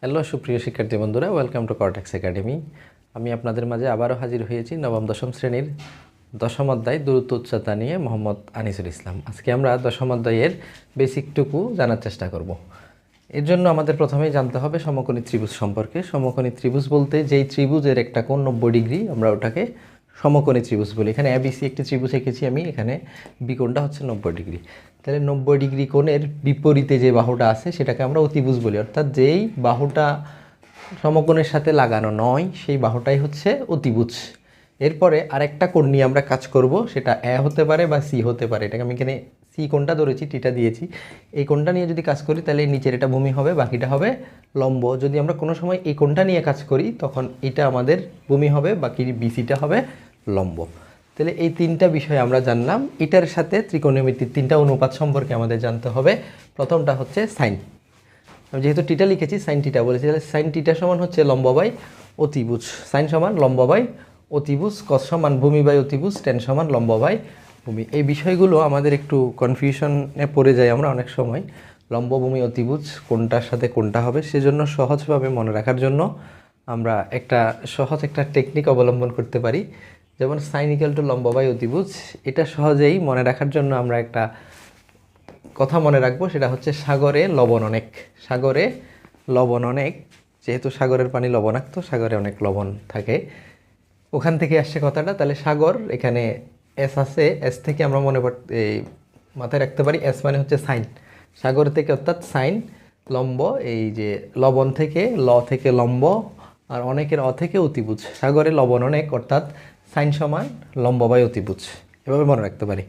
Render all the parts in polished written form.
Hello সুপ্রিয় শিক্ষার্থী বন্ধুরা, ওয়েলকাম টু কর্টেক্স একাডেমি। আমি আপনাদের মাঝে আবারও হাজির হয়েছি নবম দশম শ্রেণীর দশম অধ্যায় দূরত্ব উচ্চতা নিয়ে মোহাম্মদ আনিসুল ইসলাম। আজকে আমরা দশম অধ্যায়ের বেসিকটুকু জানার চেষ্টা করব। এর জন্য আমাদের প্রথমেই জানতে হবে সমকোণী ত্রিভুজ সম্পর্কে। সমকোণী ত্রিভুজ বলতে যেই ত্রিভুজের একটা কোণ 90 ডিগ্রি আমরা ওটাকে সমকোণী ত্রিভুজ বলি। এখানে এবিসি একটি ত্রিভুজ এঁকেছি আমি, এখানে বি কোণটা হচ্ছে 90 ডিগ্রি। তাহলে 90 ডিগ্রি কোণের বিপরীতে যে বাহুটা আছে সেটাকে আমরা অতিভুজ বলি, অর্থাৎ যেই বাহুটা সমকোণের সাথে লাগানো নয় সেই বাহুটাই হচ্ছে অতিভুজ। এরপরে আরেকটা কোণ নিয়ে আমরা কাজ করব, সেটা এ হতে পারে বা সি হতে পারে। এটাকে আমি এখানে সি কোণটা ধরেছি, টিটা দিয়েছি। এই কোণটা নিয়ে যদি কাজ করি তাহলে নিচের এটা ভূমি হবে, বাকিটা হবে লম্ব। যদি আমরা কোনো সময় এই কোণটা নিয়ে কাজ করি তখন এটা আমাদের ভূমি হবে, বাকি বিসিটা হবে লম্ব। তাহলে এই তিনটা বিষয় আমরা জানলাম। এটার সাথে ত্রিকোণমিতির তিনটা অনুপাত সম্পর্কে আমাদের জানতে হবে। প্রথমটা হচ্ছে সাইন। আমি যেহেতু টিটা লিখেছি সাইন টিটা বলেছি, তাহলে সাইন টিটা সমান হচ্ছে লম্ব বাই অতিভুজ। সাইন সমান লম্ব বাই অতিভুজ, কস সমান ভূমি বাই অতিভুজ, টেন সমান লম্ব বাই ভূমি। এই বিষয়গুলো আমাদের একটু কনফিউশনে পড়ে যায় আমরা অনেক সময়। লম্ব, ভূমি, অতিভুজ কোনটার সাথে কোনটা হবে, সেজন্য সহজভাবে মনে রাখার জন্য আমরা সহজ একটা টেকনিক অবলম্বন করতে পারি। যেমন সাইন ইকুয়াল টু লম্ব বাই অতিভুজ, এটা সহজেই মনে রাখার জন্য আমরা একটা কথা মনে রাখবো, সেটা হচ্ছে সাগরে লবণ অনেক। সাগরে লবণ অনেক, যেহেতু সাগরের পানি লবণাক্ত, সাগরে অনেক লবণ থাকে, ওখান থেকে আসছে কথাটা। তাহলে সাগর, এখানে এস আছে, এস থেকে আমরা মাথায় রাখতে পারি এস মানে হচ্ছে সাইন। সাগর থেকে অর্থাৎ সাইন, লম্ব, এই যে লবণ থেকে ল থেকে লম্ব, আর অনেকের অ থেকে অতিভুজ। সাগরে লবণ অনেক অর্থাৎ সাইন সমান লম্ব বাই অতিভুজ, এভাবে মনে রাখতে পারি।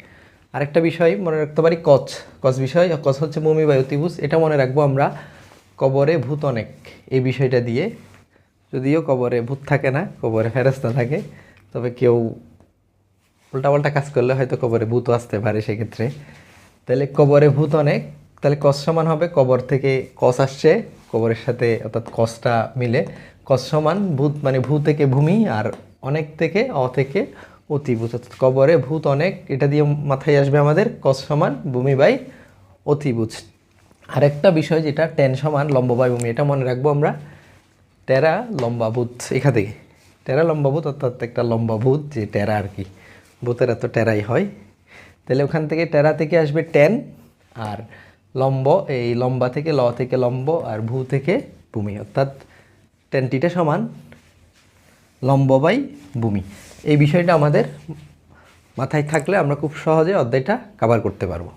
আরেকটা বিষয় মনে রাখতে পারি কচ। কচ বিষয়, কচ হচ্ছে ভূমি বাই অতিভুজ। এটা মনে রাখবো আমরা কবরে ভূত অনেক এই বিষয়টা দিয়ে। যদিও কবরে ভূত থাকে না, কবরে ফেরেশতা থাকে, তবে কেউ উল্টাপাল্টা কাজ করলে হয়তো কবরে ভূতও আসতে পারে সেক্ষেত্রে। তাহলে কবরে ভূত অনেক, তাহলে কস সমান হবে কবর থেকে কস আসছে কবরের সাথে, অর্থাৎ কসটা মিলে কস সমান ভূত মানে ভূ থেকে ভূমি, আর অনেক থেকে অ থেকে অতিভুজ, অর্থাৎ কবরে ভূত অনেক। এটা দিয়ে মাথায় আসবে আমাদের কস সমান ভূমি বাই অতিভুজ। আরেকটা বিষয় যেটা টেন সমান লম্ব বাই ভূমি, এটা মনে রাখবো আমরা টেরা লম্বাভূত। এখান থেকে টেরা লম্বাভূত, অর্থাৎ একটা লম্বাভূত যে টেরা আর কি, ভূতেরা তো টেরাই হয়। তাহলে ওখান থেকে টেরা থেকে আসবে টেন, আর লম্ব এই লম্বা থেকে ল থেকে লম্ব, আর ভূ থেকে ভূমি, অর্থাৎ টেন টিটা সমান লম্ব বাই ভূমি। এই বিষয়টা আমাদের মাথায় থাকলে আমরা খুব সহজে অধ্যায়টা কভার করতে পারবো।